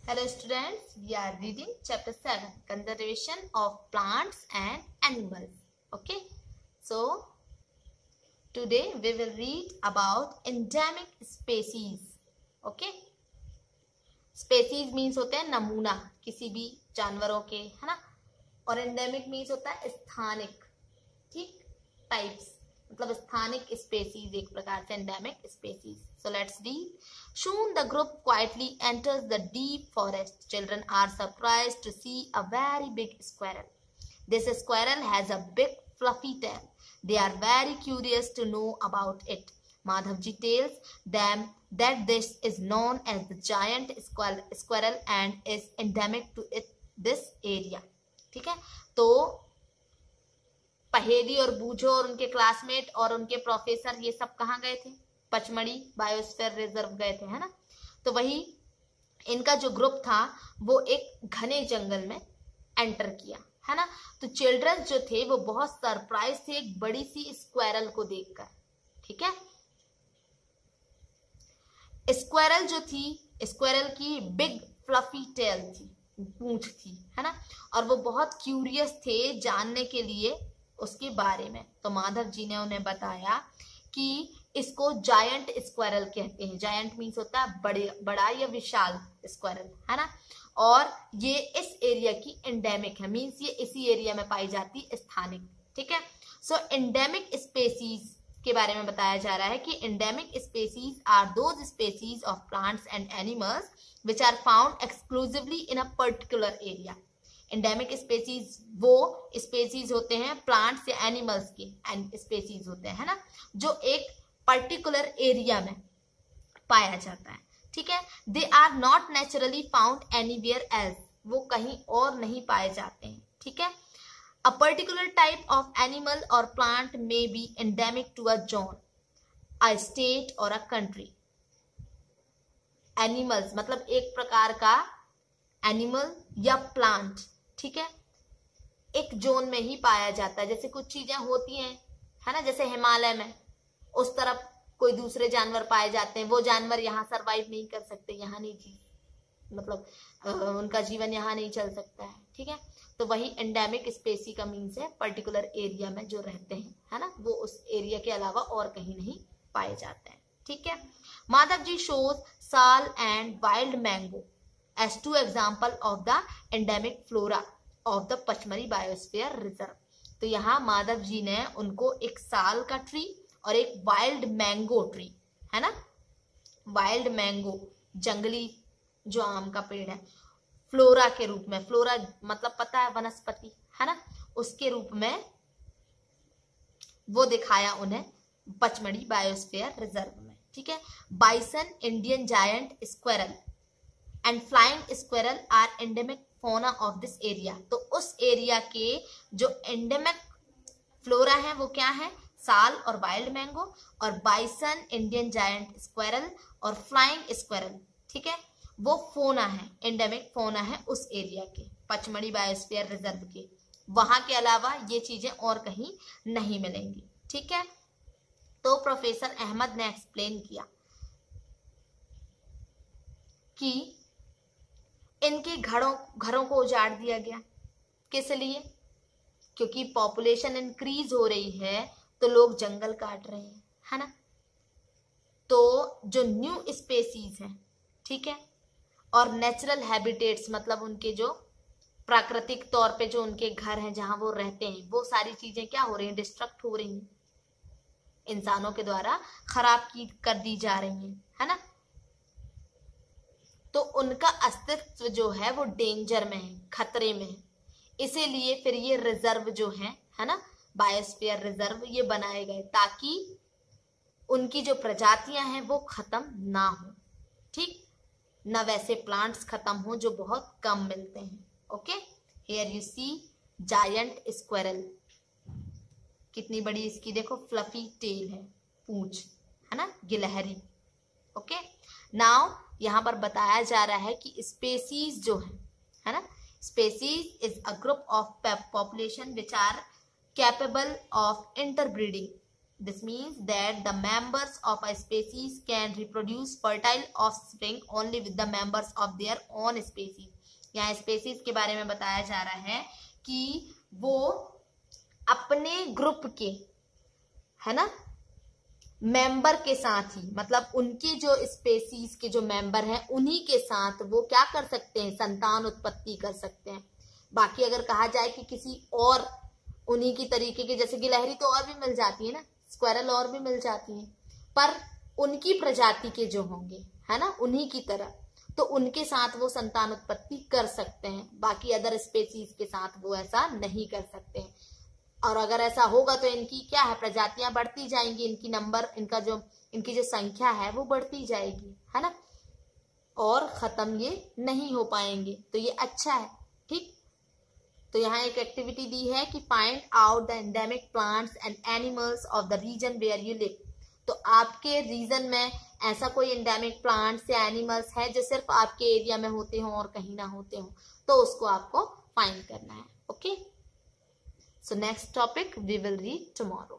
Hello students, we are reading chapter 7, Conservation of Plants and Animals. Okay, so today we will read about endemic species. Okay, species means होते हैं नमूना किसी भी जानवरों के, है ना। और endemic means होता है स्थानिक, ठीक, टाइप्स मतलब स्थानिक स्पेसीज एक प्रकार से endemic species. So let's read. Soon the group quietly enters the deep forest. Children are surprised to see a very big squirrel. This squirrel has a big fluffy tail. They are very curious to know about it. Madhavji tells them that this is known as the giant squirrel and is endemic to this area. ठीक है, तो पहेली और बूझो और उनके classmate और उनके प्रोफेसर ये सब कहाँ गए थे? पचमढ़ी बायोस्फीयर रिजर्व गए थे, है ना। तो वही इनका जो ग्रुप था वो एक घने जंगल में एंटर किया, है ना। तो चिल्ड्रंस जो थे वो बहुत सरप्राइज थे एक बड़ी सी स्क्वायरल को देखकर, ठीक है। स्क्वायरल जो थी, स्क्वायरल की बिग फ्लफी टेल थी, पूंछ थी, है ना। और वो बहुत क्यूरियस थे जानने के लिए उसके बारे में। तो माधव जी ने उन्हें बताया कि इसको जायंट स्क्वायरल कहते हैं। जायंट मीन्स होता है बड़ा या विशाल स्क्वायरल, है ना। और ये इस एरिया की एंडेमिक है, मीन्स ये इसी एरिया में पाई जाती स्थानिक, ठीक है। सो एंडेमिक स्पेसीज के बारे में बताया जा रहा है कि endemic species are those species of plants and animals which are found exclusively in a particular area. Endemic species वो स्पेसीज होते हैं प्लांट्स या एनिमल्स के स्पेसीज होते हैं, है ना, जो एक पर्टिकुलर एरिया में पाया जाता है, ठीक है। They are not naturally found anywhere else, वो कहीं और नहीं पाए जाते हैं, ठीक है। A particular type of animal और plant may be endemic to a zone, a state और अ कंट्री। एनिमल्स मतलब एक प्रकार का एनिमल या प्लांट, ठीक है, एक जोन में ही पाया जाता है। जैसे कुछ चीजें होती हैं, है ना, जैसे हिमालय में उस तरफ कोई दूसरे जानवर पाए जाते हैं, वो जानवर यहाँ सरवाइव नहीं कर सकते, यहाँ नहीं जी मतलब उनका जीवन यहाँ नहीं चल सकता है, ठीक है। तो वही एंडेमिक स्पेसी का मीन्स है पर्टिकुलर एरिया में जो रहते हैं, है ना, वो उस एरिया के अलावा और कहीं नहीं पाए जाते हैं, ठीक है। माधव जी शोज साल and wild mango as two example of the endemic flora of the Pachmarhi biosphere reserve. तो यहाँ माधव जी ने उनको एक साल का ट्री और एक वाइल्ड मैंगो ट्री, है ना, वाइल्ड मैंगो जंगली जो आम का पेड़ है, फ्लोरा के रूप में, फ्लोरा मतलब पता है वनस्पति, है ना, उसके रूप में वो दिखाया उन्हें पचमढ़ी बायोस्फीयर रिजर्व में, ठीक है। Bison, Indian giant squirrel and flying squirrel are endemic fauna of this area. तो उस एरिया के जो एंडेमिक फ्लोरा है वो क्या है? साल और वाइल्ड मैंगो और बाइसन, इंडियन जायंट स्क्वायरल और फ्लाइंग स्क्वायरल, ठीक है, वो फोना है, एंडेमिक फोना है उस एरिया के, पचमढ़ी बायोस्फीयर रिजर्व के। वहां के अलावा ये चीजें और कहीं नहीं मिलेंगी, ठीक है। तो प्रोफेसर अहमद ने एक्सप्लेन किया कि इनके घरों को उजाड़ दिया गया, किस लिए? क्योंकि पॉपुलेशन इंक्रीज हो रही है तो लोग जंगल काट रहे हैं, है ना। तो जो न्यू स्पेसीज हैं, ठीक है, और नेचुरल हैबिटेट्स मतलब उनके जो प्राकृतिक तौर पे जो उनके घर हैं जहां वो रहते हैं, वो सारी चीजें क्या हो रही हैं? डिस्ट्रक्ट हो रही हैं, इंसानों के द्वारा खराब कर दी जा रही हैं, है ना। तो उनका अस्तित्व जो है वो डेंजर में है, खतरे में है। इसीलिए फिर ये रिजर्व जो है ना, बायोस्फीयर रिजर्व ये बनाए गए ताकि उनकी जो प्रजातियां हैं वो खत्म ना हो, ठीक, ना वैसे प्लांट्स खत्म हो जो बहुत कम मिलते हैं। Okay, here you see giant squirrel, कितनी बड़ी इसकी देखो फ्लफी टेल है, पूंछ, है ना, गिलहरी। ओके, नाउ यहाँ पर बताया जा रहा है कि स्पेसीज जो है ना, species is a group of population which are capable of interbreeding This means that the members of a species can reproduce fertile offspring only with the members of their own species. यहाँ species के बारे में बताया जा रहा है कि वो अपने ग्रुप के, है ना, मेंबर के साथ ही, मतलब उनके जो स्पेसीज के जो मेंबर हैं उन्हीं के साथ वो क्या कर सकते हैं, संतान उत्पत्ति कर सकते हैं। बाकी अगर कहा जाए कि किसी और उन्हीं की तरीके के, जैसे गिलहरी तो और भी मिल जाती है ना, स्क्वायरल और भी मिल जाती है, पर उनकी प्रजाति के जो होंगे, है ना, उन्हीं की तरह, तो उनके साथ वो संतान उत्पत्ति कर सकते हैं। बाकी अदर स्पेसीज के साथ वो ऐसा नहीं कर सकते हैं। और अगर ऐसा होगा तो इनकी क्या है, प्रजातियां बढ़ती जाएंगी, इनकी नंबर, इनकी जो संख्या है वो बढ़ती जाएगी, है ना, और खत्म ये नहीं हो पाएंगे। तो ये अच्छा है, ठीक। तो यहाँ एक एक्टिविटी दी है कि find out the endemic plants and animals of the region where you live. तो आपके रीजन में ऐसा कोई एंडेमिक प्लांट्स या एनिमल्स है जो सिर्फ आपके एरिया में होते हो और कहीं ना होते हो, तो उसको आपको फाइंड करना है। Okay, so next topic we will read tomorrow.